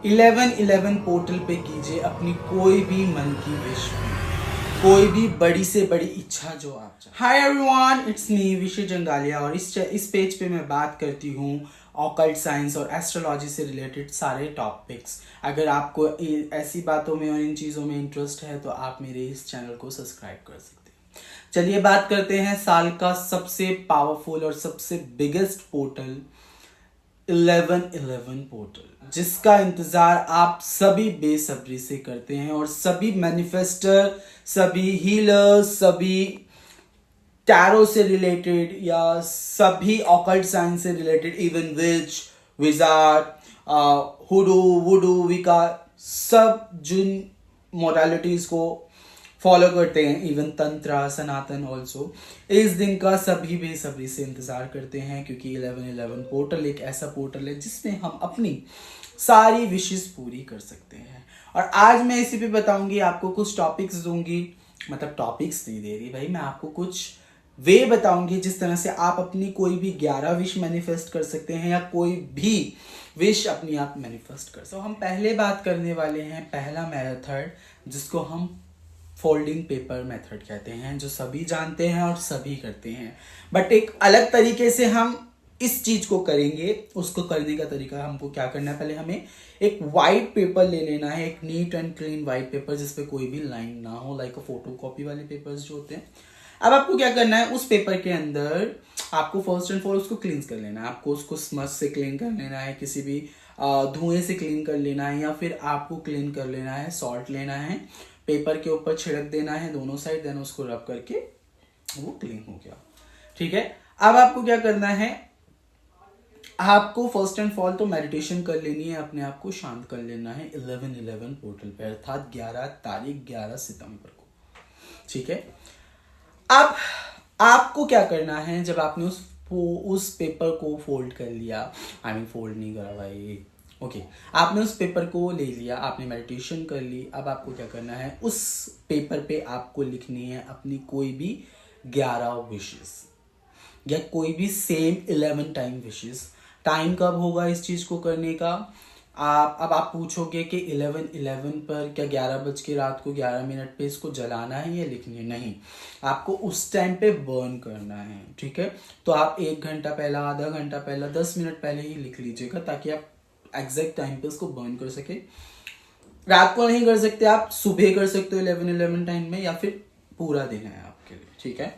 1111 portal पे कीजिए अपनी कोई भी मन की विश, कोई भी बड़ी से बड़ी इच्छा जो आप चाहें। हाय एवरीवन, इट्स मी विशे जंगालिया और इस पेज पे मैं बात करती हूँ ऑकल्ट साइंस और एस्ट्रोलॉजी से रिलेटेड सारे टॉपिक्स। अगर आपको ऐसी बातों में और इन चीज़ों में इंटरेस्ट है तो आप मेरे इस चैनल को सब्सक्राइब कर सकते हैं। चलिए बात करते हैं साल का सबसे पावरफुल और सबसे बिगेस्ट पोर्टल 1111 पोर्टल, जिसका इंतजार आप सभी बेसब्री से करते हैं और सभी मैनिफेस्टर, सभी हीलर्स, सभी टैरो से रिलेटेड या सभी ऑकल्ट साइंस से रिलेटेड, इवन विच, विजार्ड, हुडू, वुडू, विका, सब जिन मोडालिटीज को फॉलो करते हैं, इवन तंत्रा, सनातन ऑल्सो, इस दिन का सभी बेसब्री से इंतजार करते हैं, क्योंकि 1111 पोर्टल एक ऐसा पोर्टल है जिसमें हम अपनी सारी विशेष पूरी कर सकते हैं। और आज मैं इसी पे बताऊंगी, आपको कुछ टॉपिक्स दूंगी, मतलब टॉपिक्स नहीं दे रही भाई, मैं आपको कुछ वे बताऊंगी जिस तरह से आप अपनी कोई भी 11 विश मैनिफेस्ट कर सकते हैं या कोई भी विश अपनी आप मैनिफेस्ट कर सकते हो। हम पहले बात करने वाले हैं पहला मेथड, जिसको हम फोल्डिंग पेपर मेथड कहते हैं, जो सभी जानते हैं और सभी करते हैं, बट एक अलग तरीके से हम इस चीज को करेंगे। उसको करने का तरीका, हमको क्या करना है, पहले हमें एक वाइट पेपर ले लेना है, एक neat and clean white paper जिसपे कोई भी लाइन ना हो, लाइक फोटो कॉपी वाले पेपर्स जो होते हैं। अब आपको क्या करना है, उस पेपर के अंदर आपको फर्स्ट एंड फॉरमोस्ट उसको क्लींस कर लेना है। आपको उसको स्मज से क्लीन कर लेना है, किसी भी धुएं से क्लीन कर लेना है, या फिर आपको क्लीन कर लेना है, सॉल्ट लेना है, पेपर के ऊपर छिड़क देना है दोनों साइड, देन उसको रब करके वो क्लीन हो गया। ठीक है, अब आपको क्या करना है, आपको फर्स्ट एंड फॉल तो मेडिटेशन कर लेनी है, अपने आप को शांत कर लेना है 1111 पोर्टल पे, अर्थात 11 सितंबर को। ठीक है, अब आपको क्या करना है, जब आपने उस पेपर को फोल्ड कर लिया, आई मीन फोल्ड नहीं करा भाई, ओके, आपने उस पेपर को ले लिया, आपने मेडिटेशन कर ली, अब आपको क्या करना है, उस पेपर पे आपको लिखनी है अपनी कोई भी 11 विशेस या कोई भी सेम 11 टाइम विशेस। टाइम कब होगा इस चीज को करने का, अब आप पूछोगे कि 11:11 पर क्या 11 बज के रात को 11 मिनट पे इसको जलाना है या लिखनी है? नहीं, आपको उस टाइम पे बर्न करना है। ठीक है, तो आप 1 घंटा पहला, आधा घंटा पहला, 10 मिनट पहले ही लिख लीजिएगा, ताकि आप एग्जैक्ट टाइम पे उसको बर्न कर सके। रात को नहीं कर सकते, आप सुबह कर सकते हो 11:11 टाइम में, या फिर पूरा दिन है आपके लिए। ठीक है,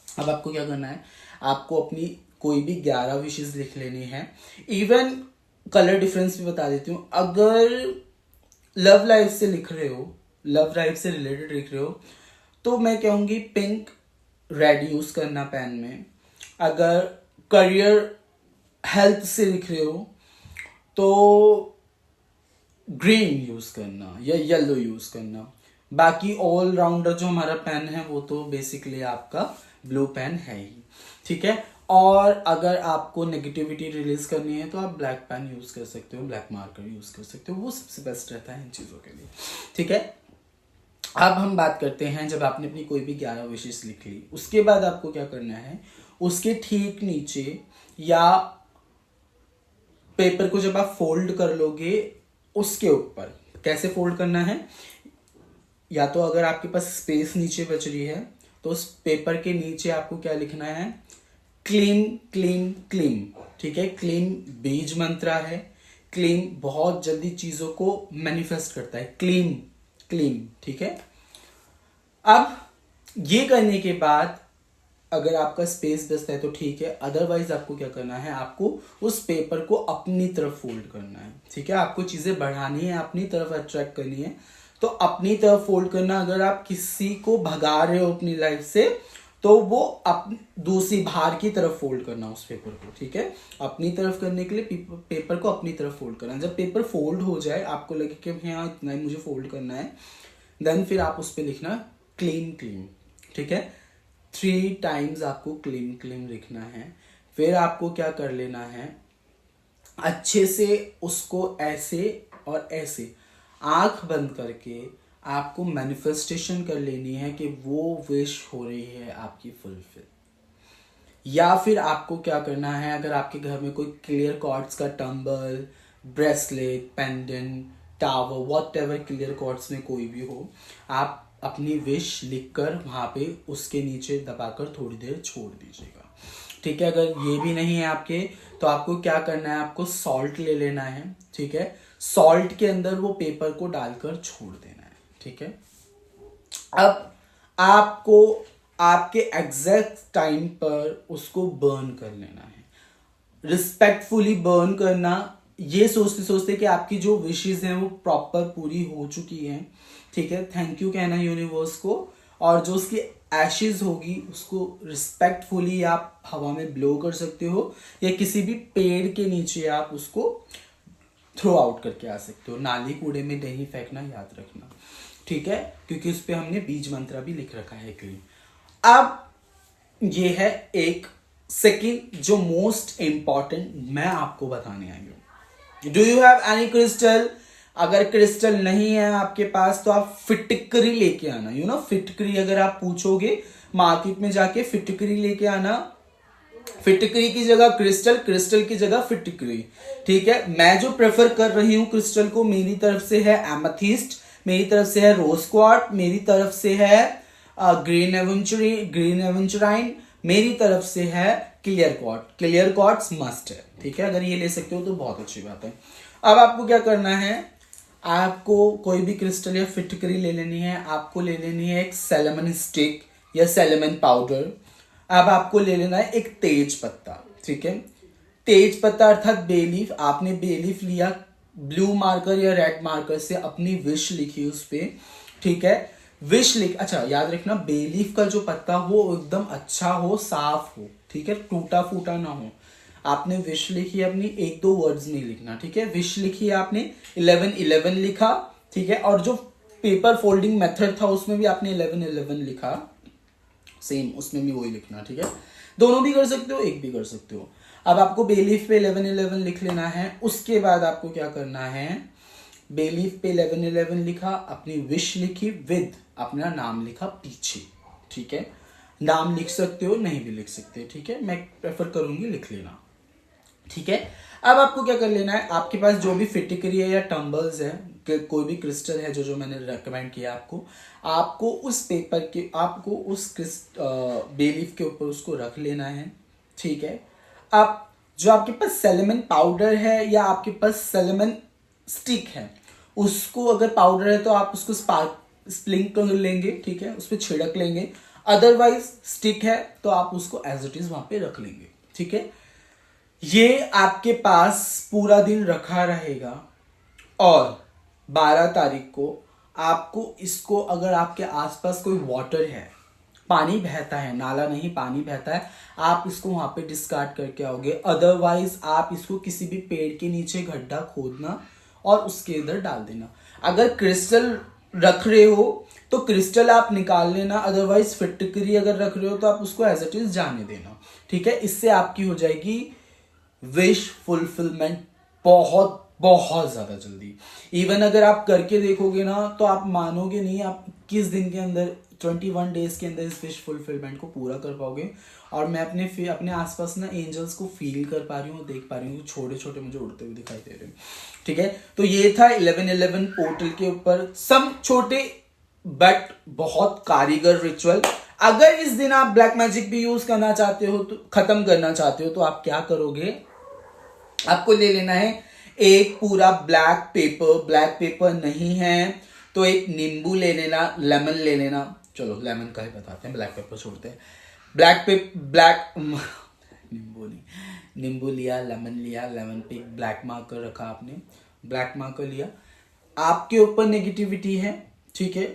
अब आपको क्या करना है, आपको अपनी कोई भी 11 विशेस लिख लेनी है। इवन कलर डिफरेंस भी बता देती हूँ, अगर लव लाइफ से लिख रहे हो, लव लाइफ से रिलेटेड लिख रहे हो, तो मैं कहूँगी पिंक रेड यूज करना पेन में। अगर करियर हेल्थ से लिख रहे हो तो ग्रीन यूज करना या येलो यूज करना। बाकी ऑल राउंडर जो हमारा पेन है वो तो बेसिकली आपका ब्लू पेन है ही। ठीक है, और अगर आपको नेगेटिविटी रिलीज करनी है तो आप ब्लैक पेन यूज कर सकते हो, ब्लैक मार्कर यूज कर सकते हो, वो सबसे बेस्ट रहता है इन चीजों के लिए। ठीक है, अब हम बात करते हैं, जब आपने अपनी कोई भी 11 विशेष लिख ली, उसके बाद आपको क्या करना है, उसके ठीक नीचे या पेपर को जब आप फोल्ड कर लोगे, उसके ऊपर कैसे फोल्ड करना है, या तो अगर आपके पास स्पेस नीचे बच रही है तो उस पेपर के नीचे आपको क्या लिखना है, क्लीम क्लीम क्लीम। ठीक है, क्लीम बीज मंत्र है, क्लीम बहुत जल्दी चीजों को मैनिफेस्ट करता है, क्लीम क्लीम। ठीक है, अब ये करने के बाद अगर आपका स्पेस बचता है तो ठीक है, अदरवाइज आपको क्या करना है, आपको उस पेपर को अपनी तरफ फोल्ड करना है। ठीक है, आपको चीजें बढ़ानी है, अपनी तरफ अट्रैक्ट करनी है, तो अपनी तरफ फोल्ड करना। अगर आप किसी को भगा रहे हो अपनी लाइफ से, तो वो दूसरी बाहर की तरफ फोल्ड करना उस पेपर को। ठीक है, अपनी तरफ करने के लिए पेपर को अपनी तरफ फोल्ड करना। जब पेपर फोल्ड हो जाए, आपको लगे कि हाँ इतना ही मुझे फोल्ड करना है, देन फिर आप उस पर लिखना क्लीन क्लीन। ठीक है, 3 टाइम्स आपको क्लीन क्लीन लिखना है। फिर आपको क्या कर लेना है, अच्छे से उसको ऐसे और ऐसे आंख बंद करके आपको मैनिफेस्टेशन कर लेनी है कि वो विश हो रही है आपकी फुलफिल। या फिर आपको क्या करना है, अगर आपके घर में कोई क्लियर कॉर्ड्स का tumble, bracelet, pendant, tower, whatever clear quartz में कोई भी हो, आप अपनी विश लिखकर वहां पे उसके नीचे दबाकर थोड़ी देर छोड़ दीजिएगा। ठीक है, अगर ये भी नहीं है आपके तो आपको क्या करना है, आपको सॉल्ट ले लेना है। ठीक है, सॉल्ट के अंदर वो पेपर को डालकर छोड़ देना है। ठीक है, अब आपको आपके एग्जैक्ट टाइम पर उसको बर्न कर लेना है, रिस्पेक्टफुली बर्न करना, ये सोचते सोचते कि आपकी जो विशेस हैं वो प्रॉपर पूरी हो चुकी हैं। ठीक है, थैंक यू कहना यूनिवर्स को, और जो उसकी एशेज होगी उसको रिस्पेक्टफुली आप हवा में ब्लो कर सकते हो, या किसी भी पेड़ के नीचे आप उसको थ्रो आउट करके आ सकते हो। नाली कूड़े में नहीं फेंकना, याद रखना। ठीक है, क्योंकि उस पर हमने बीज मंत्रा भी लिख रखा है क्लीन। अब ये है एक सेकंड जो मोस्ट इंपॉर्टेंट मैं आपको बताने आई हूं। Do you have any crystal? अगर क्रिस्टल नहीं है आपके पास तो आप फिटकरी लेके आना। यू नो फिटकरी, अगर आप पूछोगे मार्केट में जाके फिटकरी लेके आना। फिटकरी की जगह क्रिस्टल, क्रिस्टल की जगह फिटकरी। ठीक है, मैं जो प्रेफर कर रही हूं क्रिस्टल को, मेरी तरफ से है एमेथिस्ट, मेरी तरफ से है रोज क्वार्ट्ज, मेरी तरफ से है ग्रीन एवेंचुराइन, मेरी तरफ से है clear quartz. Clear quartz must है। ठीक है, अगर ये ले सकते हो तो बहुत अच्छी बात है। अब आपको क्या करना है, आपको कोई भी क्रिस्टल या फिटकरी ले लेनी है। आपको ले लेनी है एक सेलेमन स्टिक या सेलेमन पाउडर। अब आपको ले लेना है एक तेज पत्ता। ठीक है, तेज पत्ता अर्थात बेलीफ। आपने बेलीफ लिया, ब्लू मार्कर या रेड मार्कर से अपनी विश लिखी उस पे। ठीक है, विश लिख, अच्छा याद रखना बेलीफ का जो पत्ता हो एकदम अच्छा हो, साफ हो। ठीक है, टूटा फूटा ना हो। आपने विश लिखी अपनी, एक दो वर्ड्स नहीं लिखना। ठीक है, विश लिखी आपने, 1111 लिखा। ठीक है, और जो पेपर फोल्डिंग मेथड था उसमें भी आपने 1111 लिखा, सेम उसमें भी वही लिखना। ठीक है, दोनों भी कर सकते हो, एक भी कर सकते हो। अब आपको बेलीफ पे 1111 लिख लेना है। उसके बाद आपको क्या करना है, बेलीफ पे 1111 लिखा, अपनी विश लिखी, विद अपना नाम लिखा पीछे। ठीक है, नाम लिख सकते हो, नहीं भी लिख सकते। ठीक है, मैं प्रेफर करूंगी लिख लेना। ठीक है, अब आपको क्या कर लेना है, आपके पास जो भी फिटिकरी है या टम्बल्स है, कोई भी क्रिस्टल है जो मैंने रेकमेंड किया आपको उस पेपर के, आपको उस बेलीफ के ऊपर उसको रख लेना है। ठीक है, अब जो आपके पास सेलेमन पाउडर है या आपके पास सेलेमन स्टिक है, उसको अगर पाउडर है तो आप उसको स्प्लिंक कर लेंगे। ठीक है, उस पर छिड़क लेंगे। अदरवाइज स्टिक है तो आप उसको एज इट इज वहां पे रख लेंगे। ठीक है, ये आपके पास पूरा दिन रखा रहेगा, और 12 तारीख को आपको इसको, अगर आपके आसपास कोई वाटर है, पानी बहता है, नाला नहीं पानी बहता है, आप इसको वहां पे डिस्कार्ड करके आओगे। अदरवाइज आप इसको किसी भी पेड़ के नीचे गड्ढा खोदना और उसके अंदर डाल देना। अगर क्रिस्टल रख रहे हो तो क्रिस्टल आप निकाल लेना, अदरवाइज फिटकरी अगर रख रहे हो तो आप उसको एज इट इज जाने देना। ठीक है, इससे आपकी हो जाएगी विश फुलफिलमेंट बहुत बहुत ज्यादा जल्दी। इवन अगर आप करके देखोगे ना तो आप मानोगे नहीं, आप 21 दिन के अंदर, 21 डेज के अंदर इस विश फुलफिलमेंट को पूरा कर पाओगे। और मैं अपने आसपास ना एंजल्स को फील कर पा रही हूँ, देख पा रही हूँ, छोटे छोटे मुझे उड़ते हुए दिखाई दे रहे हैं। ठीक है, तो ये था 1111 पोर्टल के ऊपर सब छोटे बट बहुत कारीगर रिचुअल। अगर इस दिन आप ब्लैक मैजिक भी यूज करना चाहते हो, तो खत्म करना चाहते हो, तो आप क्या करोगे, आपको ले लेना है एक पूरा ब्लैक पेपर। ब्लैक पेपर नहीं है तो एक नींबू ले लेना, लेमन ले लेना। चलो लेमन का ही बताते हैं, ब्लैक पेपर छोड़ते हैं। नींबू लिया, लेमन लिया, लेमन पे एक ब्लैक मार्कर रखा आपने, ब्लैक मार्कर लिया। आपके ऊपर नेगेटिविटी है, ठीक है,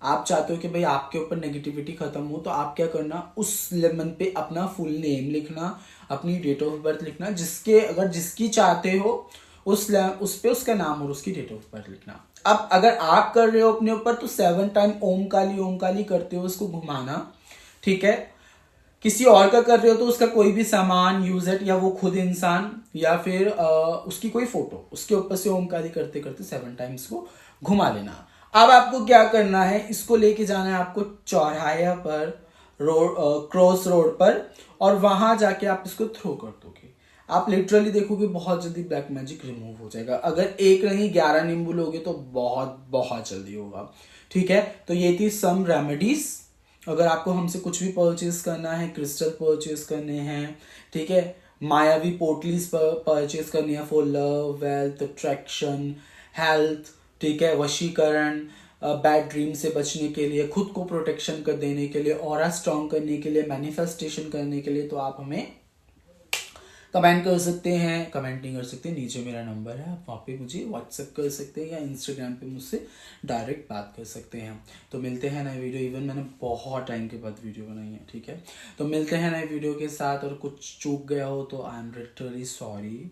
आप चाहते हो कि भाई आपके ऊपर नेगेटिविटी खत्म हो, तो आप क्या करना, उस लेमन पे अपना फुल नेम लिखना, अपनी डेट ऑफ बर्थ लिखना, जिसकी चाहते हो उस पे उसका नाम और उसकी डेट ऑफ बर्थ लिखना। अब अगर आप कर रहे हो अपने ऊपर तो 7 टाइम ओम काली करते हो उसको घुमाना। ठीक है, किसी और का कर रहे हो तो उसका कोई भी सामान, यूज इट, या वो खुद इंसान, या फिर उसकी कोई फोटो, उसके ऊपर से ओम काली करते करते 7 टाइम्स को घुमा लेना। अब आपको क्या करना है, इसको लेके जाना है आपको चौराहे पर, क्रॉस रोड पर, और वहां जाके आप इसको थ्रो कर दोगे। आप लिटरली देखोगे बहुत जल्दी ब्लैक मैजिक रिमूव हो जाएगा। अगर एक नहीं 11 नींबू लोगे तो बहुत बहुत जल्दी होगा। ठीक है, तो ये थी सम रेमेडीज। अगर आपको हमसे कुछ भी परचेज करना है, क्रिस्टल परचेज करने हैं, ठीक है, मायावी पोटलीज परचेज करनी है for love, wealth, attraction, health, ठीक है, वशीकरण, बैड ड्रीम से बचने के लिए, खुद को प्रोटेक्शन कर देने के लिए, ऑरा स्ट्रॉन्ग करने के लिए, मैनिफेस्टेशन करने के लिए, तो आप हमें कमेंट कर सकते हैं। कमेंट नहीं कर सकते, नीचे मेरा नंबर है, आप वहाँ पे मुझे व्हाट्सएप कर सकते हैं या इंस्टाग्राम पे मुझसे डायरेक्ट बात कर सकते हैं। तो मिलते हैं नए वीडियो, इवन मैंने बहुत टाइम के बाद वीडियो बनाई है, ठीक है। तो मिलते हैं नए वीडियो के साथ, और कुछ चूक गया हो तो I am literally sorry.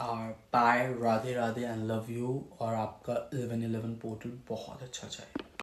Bye, Radhe Radhe and love you. और आपका 1111 पोर्टल बहुत अच्छा जाए।